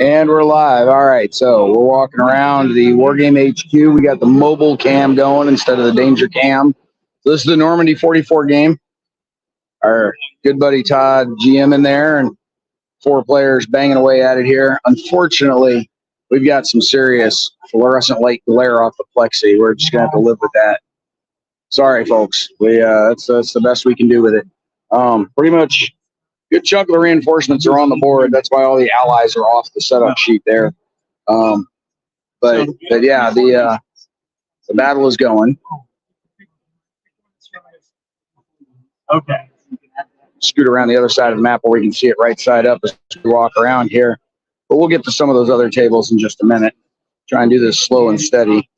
And we're live. All right, so we're walking around the Wargame HQ. We got the mobile cam going instead of the danger cam. So this is the Normandy 44 game. Our good buddy Todd, GM in there, and 4 players banging away at it here. Unfortunately, we've got some serious fluorescent light glare off the plexi. We're just going to have to live with that. Sorry, folks. That's the best we can do with it. Pretty much good chunk of the reinforcements are on the board. That's why all the allies are off the setup sheet there. But yeah, the battle is going. Okay. Scoot around the other side of the map where we can see it right side up as we walk around here. But we'll get to some of those other tables in just a minute. Try and do this slow and steady.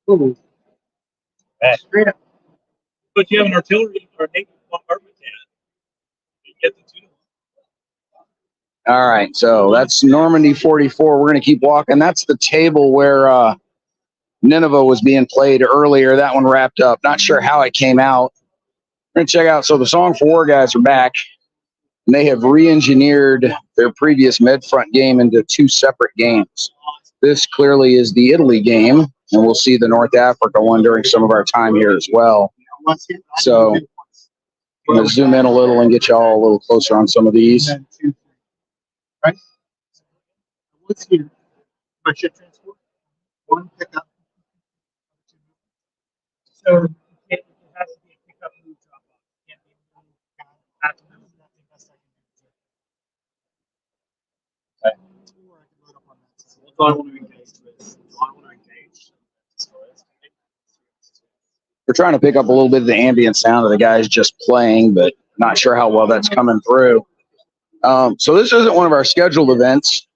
Ooh. Straight up. But you have an artillery or naval bombardment cannon. You get the 2 to 1. All right, so that's Normandy 44. We're going to keep walking. That's the table where Nineveh was being played earlier. That one wrapped up. Not sure how it came out. We're going to check out. So the Song for War guys are back, and they have re-engineered their previous Medfront game into 2 separate games. This clearly is the Italy game, and we'll see the North Africa one during some of our time here as well. So I'm going to zoom in a little and get you all a little closer on some of these. Right? What's here? My ship transport. 1 pickup. So it has to be a pickup move drop off. It can't be a move at the move. That's the best I can do. Okay. Or I can load up on that side. What do I want to engage with? Do I want to engage? We're trying to pick up a little bit of the ambient sound of the guys just playing, but not sure how well that's coming through. So this isn't one of our scheduled events.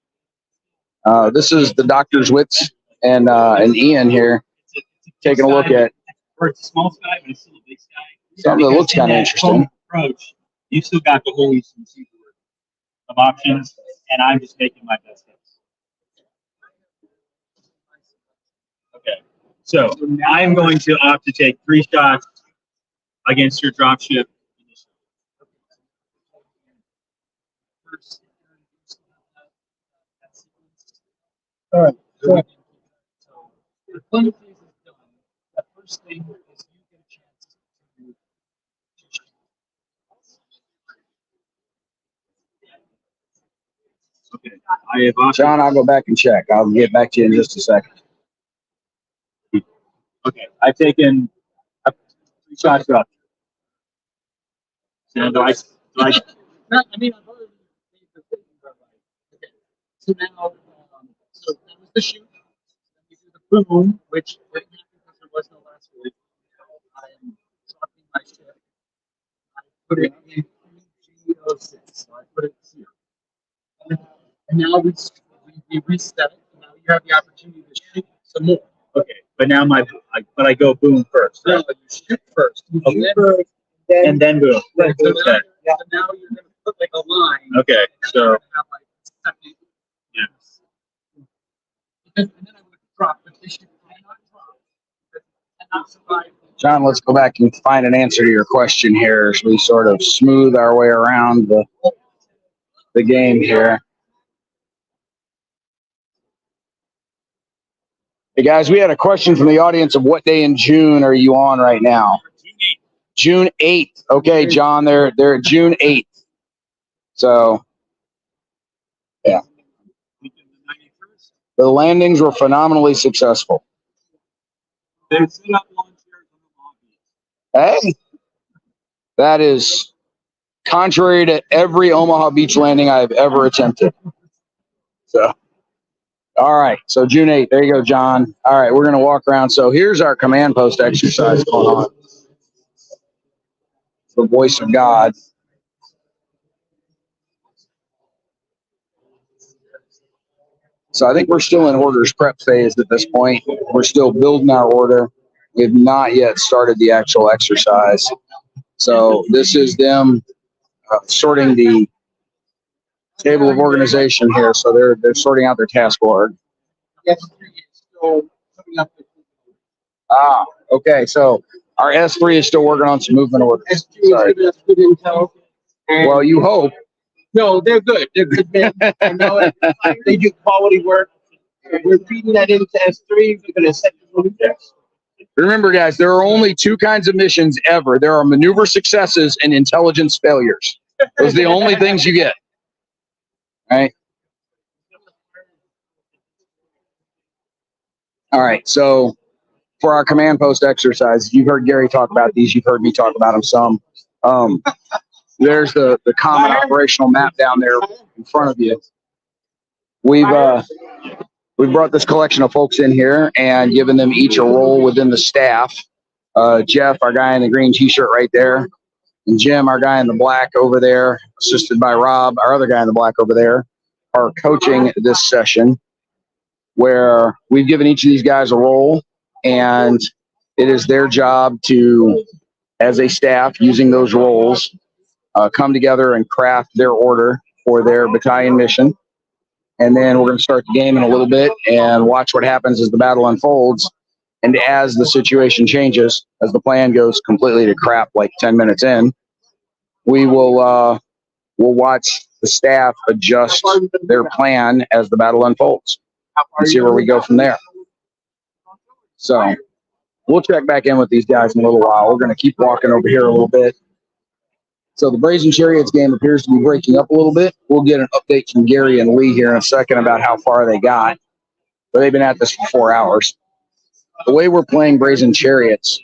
This is the Doctor's Wits and Ian here taking a look at Or it's a small sky, but it's still a big sky. something that looks kind of interesting. Approach, you still got the whole eastern seaboard of options, and I'm just making my best guess. Okay, so I'm going to opt to take 3 shots against your dropship. All right. So the fun phase is done. The first thing is you get a chance to do 2 shots. Okay. I have John, I'll go back and check. I'll get back to you in just a second. Okay. I've taken 3 shots up. And do I not, I mean, I've already made the thing. Okay. So now, so that was the shoot. Then we do the boom, which didn't happen because there was no last week. I am dropping my ship. I put it in G06. So I put it here. And now we reset it. Now you have the opportunity to shoot some more. Okay. But now I go boom first. Right? No, you shoot first. Okay. And then boom. Right. So now, so now you're going to put like a line. Okay. So. Have like second. Yes. And then I'm going to drop, but this you cannot drop. Cannot survive. John, let's go back and find an answer to your question here as we sort of smooth our way around the game here. Hey guys, we had a question from the audience of what day in June are you on right now? June 8th. Okay, John, they're at June 8th. So, yeah. The landings were phenomenally successful. Hey, that is contrary to every Omaha Beach landing I've ever attempted. So, all right. So June 8th. There you go, John. All right, we're going to walk around. So here's our command post exercise going on. The voice of God. So I think we're still in orders prep phase at this point. We're still building our order. We have not yet started the actual exercise. So this is them sorting the table of organization here. So they're sorting out their task org. Ah, okay. So our S3 is still working on some movement orders. Sorry. Well, you hope. No, they're good. They're good men. You know, they do quality work. We're feeding that into S3. We're going to set the movie there. Remember, guys, there are only two kinds of missions ever. There are maneuver successes and intelligence failures. Those are the only things you get. Right? All right. So for our command post exercise, you've heard Gary talk about these. You've heard me talk about them some. There's the common operational map down there in front of you. We've brought this collection of folks in here and given them each a role within the staff. Jeff, our guy in the green t-shirt right there, and Jim, our guy in the black over there, assisted by Rob, our other guy in the black over there, are coaching this session where we've given each of these guys a role, and it is their job to, as a staff, using those roles, come together and craft their order for their battalion mission. And then we're going to start the game in a little bit and watch what happens as the battle unfolds. And as the situation changes, as the plan goes completely to crap like 10 minutes in, we will we'll watch the staff adjust their plan as the battle unfolds and see where we go from there. So we'll check back in with these guys in a little while. We're going to keep walking over here a little bit. So the Brazen Chariots game appears to be breaking up a little bit. We'll get an update from Gary and Lee here in a second about how far they got. But they've been at this for 4 hours. The way we're playing Brazen Chariots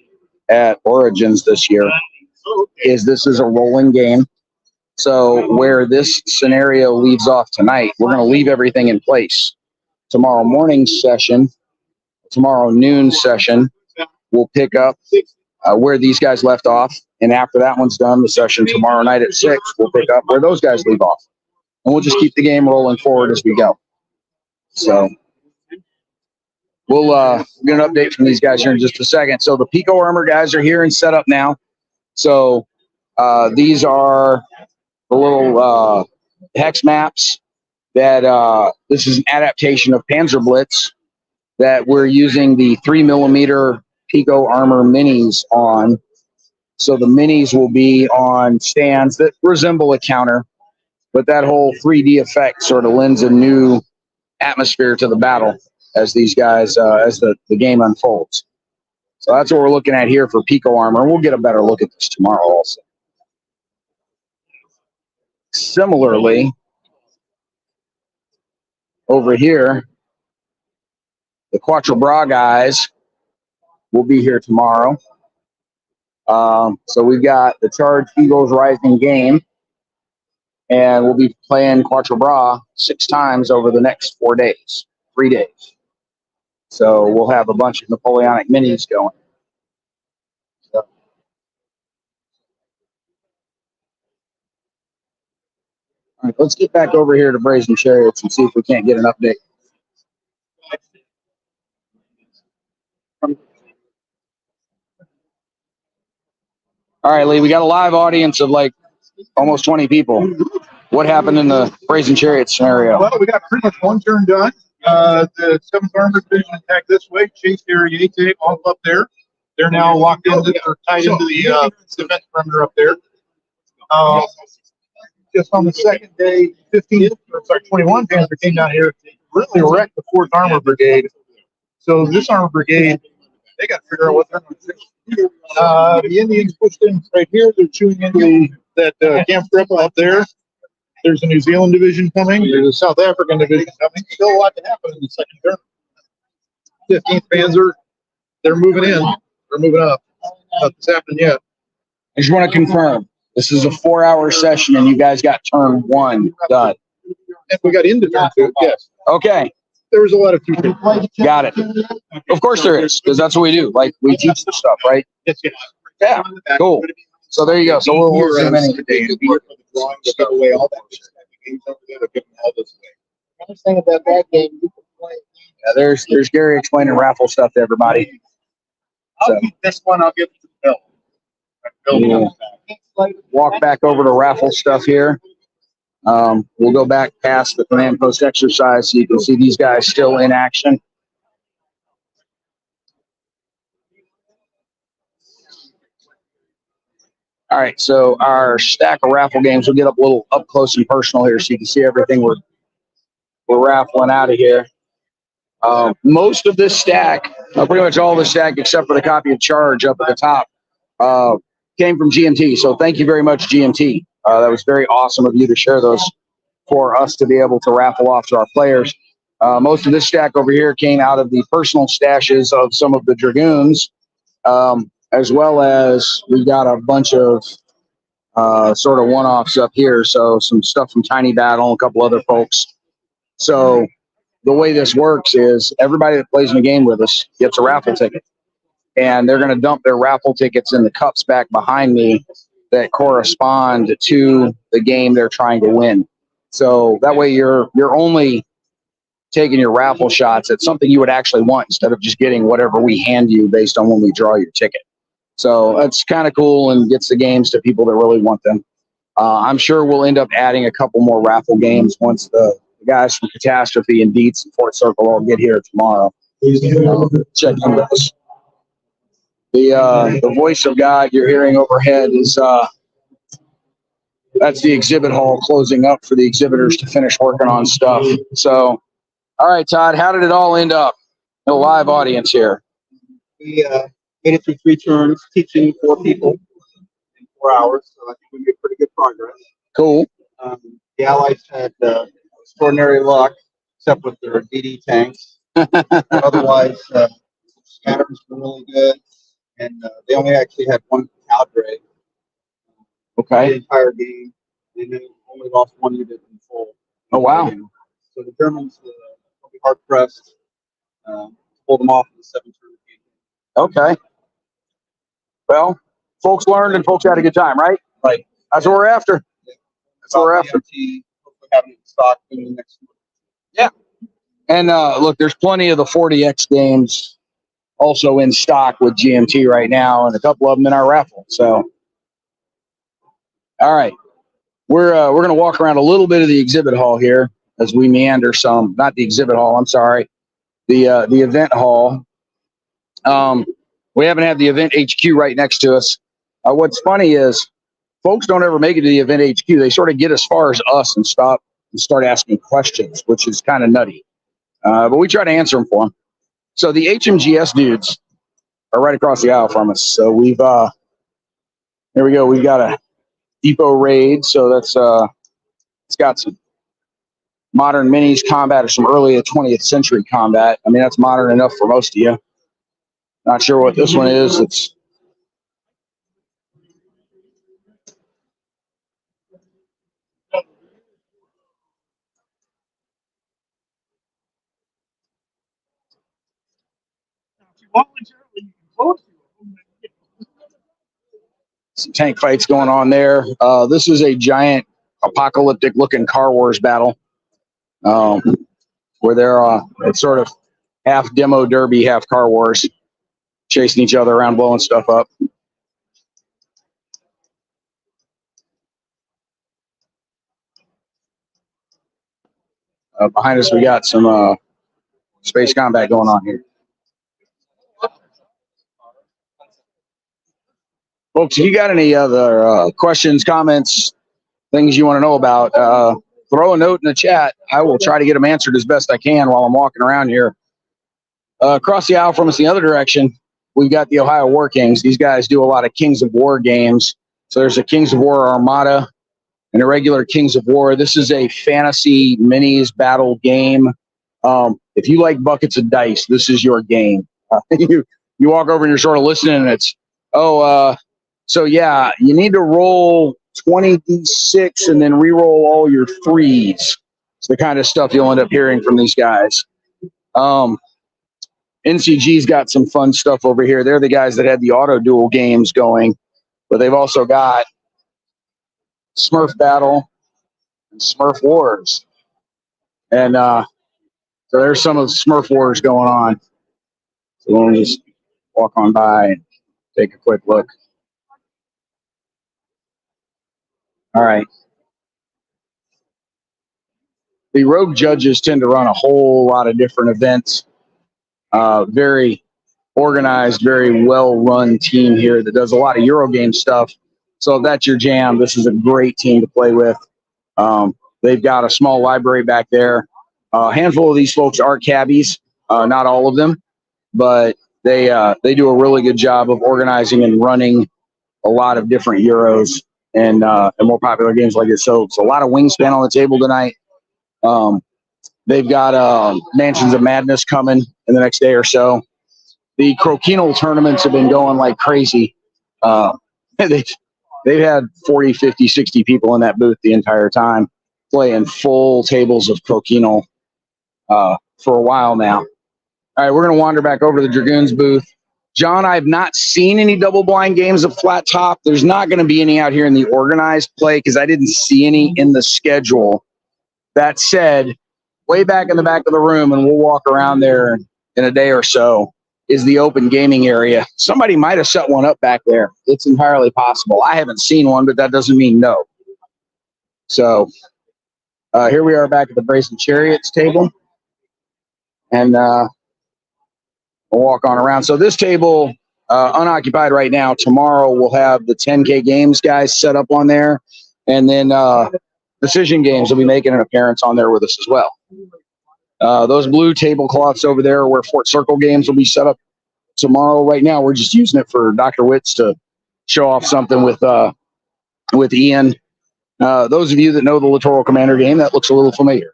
at Origins this year is this is a rolling game. So where this scenario leaves off tonight, we're going to leave everything in place. Tomorrow morning's session, tomorrow noon session, we'll pick up where these guys left off. And after that one's done, the session tomorrow night at 6, we'll pick up where those guys leave off. And we'll just keep the game rolling forward as we go. So we'll get an update from these guys here in just a second. So the Pico Armor guys are here and set up now. So these are the little hex maps that this is an adaptation of Panzer Blitz that we're using the 3mm Pico Armor minis on. So the minis will be on stands that resemble a counter, but that whole 3D effect sort of lends a new atmosphere to the battle as these guys, as the game unfolds. So that's what we're looking at here for Pico Armor. We'll get a better look at this tomorrow also. Similarly, over here, the Quatre Bras guys will be here tomorrow. So we've got the Charge Eagles Rising game, and we'll be playing Quatre Bras 6 times over the next 4 days, 3 days. So we'll have a bunch of Napoleonic minis going. So. All right, let's get back over here to Brazen Chariots and see if we can't get an update. All right, Lee, we got a live audience of like almost 20 people. What happened in the Brazen Chariot scenario? Well, we got pretty much one turn done. The 7th Armored Division attacked this way. Chase Area 8 all up there. They're now locked into, or tied into the defense perimeter up there. Just on the second day, 21 Panzer came down here, really wrecked the 4th Armored Brigade. So this Armored Brigade, they got to figure out what they're going to do. The Indians pushed in right here. They're chewing into that Camp Cripple up there. There's a New Zealand division coming. There's a South African division coming. Still a lot to happen in the second term. 15th Panzer, they're moving in. They're moving up. Nothing's happened yet. I just want to confirm. This is a 4-hour session, and you guys got turn 1 done. And we got into turn 2, yes. Okay. There was a lot of future. Got it. Of course there is, because that's what we do. Like, we teach the stuff, right? Yes, yes. Yeah, cool. So there you go. So we'll zoom in today. Away all that games over there. Give them all this away. Nice thing about that game, you can play. Yeah, there's Gary explaining raffle stuff to everybody. I'll keep this one. I'll give it to Bill. Walk back over to raffle stuff here. We'll go back past the command post exercise so you can see these guys still in action. All right, so our stack of raffle games, we'll get up a little up close and personal here so you can see everything we're raffling out of here. Most of this stack, pretty much all the stack except for the copy of Charge up at the top, came from GMT. So thank you very much, GMT. That was very awesome of you to share those for us to be able to raffle off to our players. Most of this stack over here came out of the personal stashes of some of the Dragoons, as well as we got a bunch of sort of one-offs up here. So some stuff from Tiny Battle, a couple other folks. So the way this works is everybody that plays in the game with us gets a raffle ticket, and they're going to dump their raffle tickets in the cups back behind me that correspond to the game they're trying to win. So that way you're only taking your raffle shots at something you would actually want instead of just getting whatever we hand you based on when we draw your ticket. So that's kind of cool and gets the games to people that really want them. I'm sure we'll end up adding a couple more raffle games once the guys from Catastrophe and Deets and Fort Circle all get here tomorrow. Check in with us. The voice of God you're hearing overhead is that's the exhibit hall closing up for the exhibitors to finish working on stuff. So, all right, Todd, how did it all end up? A live audience here. We made it through 3 turns, teaching 4 people in 4 hours. So I think we made pretty good progress. Cool. The Allies had extraordinary luck, except with their DD tanks. But otherwise, scatters were really good, and they only actually had 1 cadre. Okay. The entire game, and they only lost 1 unit in full. Oh, wow. So the Germans will be hard pressed to pull them off in the 7 turn game. Okay. Well, folks learned and folks had a good time, right? Right. That's what we're after. That's what we're after. Hopefully having it in stock in the next month. Yeah. And look, there's plenty of the 40X games also in stock with GMT right now, and a couple of them in our raffle. So, all right, we're going to walk around a little bit of the exhibit hall here as we meander some. Not the exhibit hall. I'm sorry, the event hall. We haven't had the event HQ right next to us. What's funny is folks don't ever make it to the event HQ. They sort of get as far as us and stop and start asking questions, which is kind of nutty. But we try to answer them for them. So the HMGS dudes are right across the aisle from us. So we've here we go. We've got a Depot Raid. So that's it's got some modern minis combat or some early 20th century combat. I mean, that's modern enough for most of you. Not sure what this one is. It's some tank fights going on there. This is a giant apocalyptic looking Car Wars battle where they're it's sort of half demo derby, half Car Wars, chasing each other around, blowing stuff up. Behind us, we got some space combat going on here. Folks, if you got any other questions, comments, things you want to know about, throw a note in the chat. I will try to get them answered as best I can while I'm walking around here. Across the aisle from us, the other direction, we've got the Ohio War Kings. These guys do a lot of Kings of War games. So there's a Kings of War Armada and a regular Kings of War. This is a fantasy minis battle game. If you like buckets of dice, this is your game. You walk over and you're sort of listening, and it's, so yeah, you need to roll 20d6 and then re-roll all your 3s. It's the kind of stuff you'll end up hearing from these guys. NCG's got some fun stuff over here. They're the guys that had the auto duel games going, but they've also got Smurf Battle and Smurf Wars. And so there's some of the Smurf Wars going on. So we'll just walk on by and take a quick look. All right. The Rogue Judges tend to run a whole lot of different events. Very organized, very well-run team here that does a lot of Eurogame stuff. So if that's your jam, this is a great team to play with. They've got a small library back there. A handful of these folks are cabbies, not all of them, but they do a really good job of organizing and running a lot of different Euros and more popular games like this. So it's a lot of Wingspan on the table tonight. They've got Mansions of Madness coming in the next day or so. The Crokinole tournaments have been going like crazy. They've had 40, 50, 60 people in that booth the entire time playing full tables of Crokinole for a while now. All right, we're going to wander back over to the Dragoons booth. John, I've not seen any double blind games of flat top. There's not going to be any out here in the organized play because I didn't see any in the schedule. That said, way back in the back of the room, and we'll walk around there in a day or so, is the open gaming area. Somebody might have set one up back there. It's entirely possible. I haven't seen one, but that doesn't mean no. So here we are back at the Brazen Chariots table. And we'll walk on around. So this table, unoccupied right now. Tomorrow we'll have the 10K games guys set up on there. And then Decision Games will be making an appearance on there with us as well. Those blue tablecloths over there where Fort Circle games will be set up tomorrow. Right now, we're just using it for Dr. Witz to show off something with Ian. Those of you that know the Littoral Commander game, that looks a little familiar.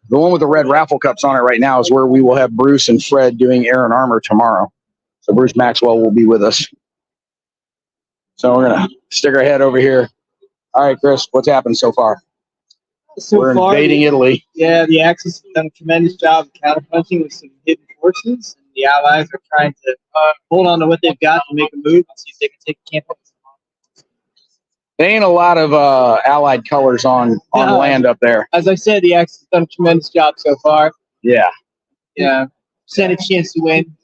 The one with the red raffle cups on it right now is where we will have Bruce and Fred doing Air and Armor tomorrow. So Bruce Maxwell will be with us. So we're going to stick our head over here. All right, Chris, what's happened so far? We're invading Italy. Yeah, the Axis have done a tremendous job of counterpunching with some hidden forces, and the Allies are trying to hold on to what they've got to make a move and see if they can take the campaign. There ain't a lot of Allied colors on land up there. As I said, the Axis have done a tremendous job so far. Yeah. Yeah, stand a chance to win.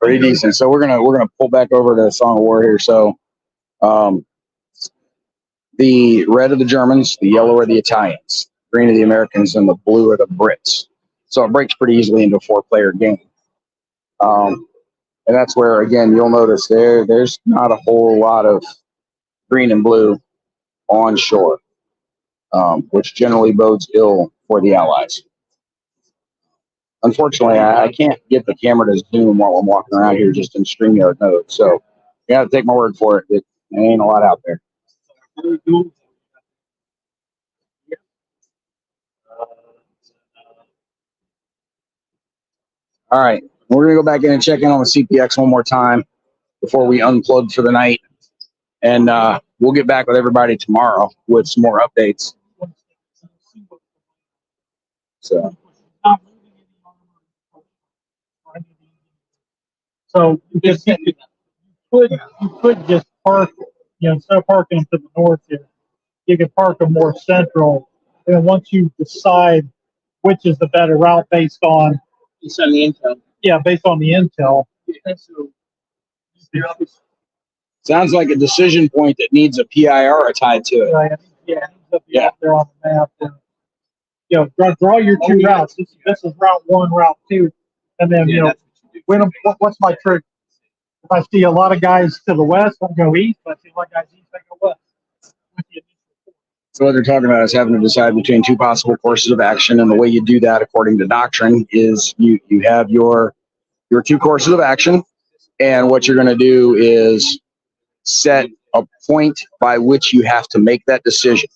Pretty decent. So we're gonna pull back over to Song of War here. So, the red are the Germans, the yellow are the Italians, green are the Americans, and the blue are the Brits. So it breaks pretty easily into a 4-player game. And that's where, again, you'll notice there's not a whole lot of green and blue on shore, which generally bodes ill for the Allies. Unfortunately, I can't get the camera to zoom while I'm walking around here just in StreamYard mode. So you got to take my word for it. It ain't a lot out there. All right, we're going to go back in and check in on the CPX one more time before we unplug for the night. And we'll get back with everybody tomorrow with some more updates. So you could just park, instead of parking to the north here, you could park them more central. And then once you decide which is the better route based on the intel. Yeah, based on the intel. sounds like a decision point that needs a PIR tied to it. Right. Yeah. Up there on the map. And, draw your two routes. This is route 1, route 2, and then what's my trick? If I see a lot of guys to the west, I'll go east. If I see a lot of guys east, I go west. So what they're talking about is having to decide between two possible courses of action, and the way you do that, according to doctrine, is you have your two courses of action, and what you're going to do is set a point by which you have to make that decision.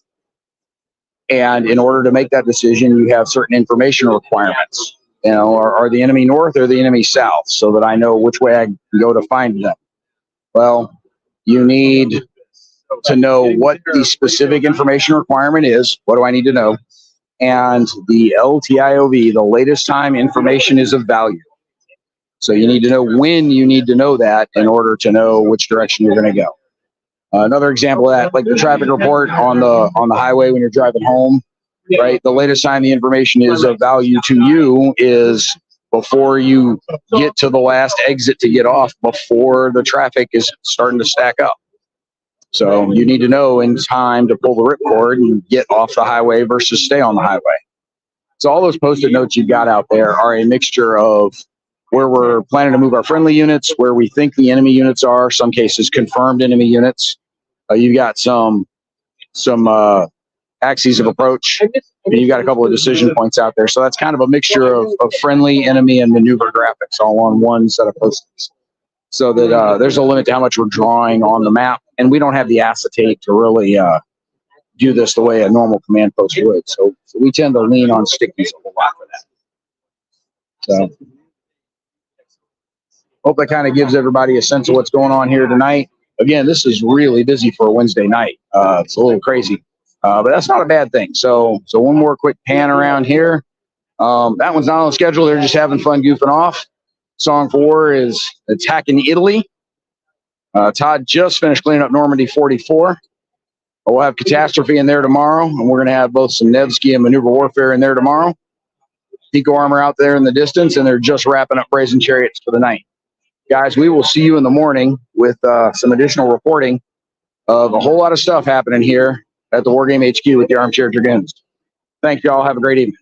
And in order to make that decision, you have certain information requirements. Are the enemy north or the enemy south, so that I know which way I can go to find them? Well, you need to know what the specific information requirement is. What do I need to know? And the LTIOV, the latest time information, is of value. So you need to know when you need to know that in order to know which direction you're going to go. Another example of that, like the traffic report on the highway when you're driving home, right? The latest time the information is of value to you is before you get to the last exit to get off, before the traffic is starting to stack up. So you need to know in time to pull the ripcord and get off the highway versus stay on the highway. So all those Post-it notes you've got out there are a mixture of where we're planning to move our friendly units, where we think the enemy units are, some cases confirmed enemy units. You've got some axes of approach, and you've got a couple of decision points out there. So that's kind of a mixture of friendly, enemy, and maneuver graphics all on one set of postings. So that there's a limit to how much we're drawing on the map, and we don't have the acetate to really do this the way a normal command post would. So we tend to lean on stickies a whole lot for that. So hope that kind of gives everybody a sense of what's going on here tonight. Again, this is really busy for a Wednesday night. It's a little crazy, but that's not a bad thing. So one more quick pan around here. That one's not on the schedule. They're just having fun goofing off. Song 4 is Attacking Italy. Todd just finished cleaning up Normandy 44. We'll have Catastrophe in there tomorrow, and we're going to have both some Nevsky and Maneuver Warfare in there tomorrow. Pico Armor out there in the distance, and they're just wrapping up Brazen Chariots for the night. Guys, we will see you in the morning with some additional reporting of a whole lot of stuff happening here at the Wargame HQ with the Armchair Dragoons. Thank you all. Have a great evening.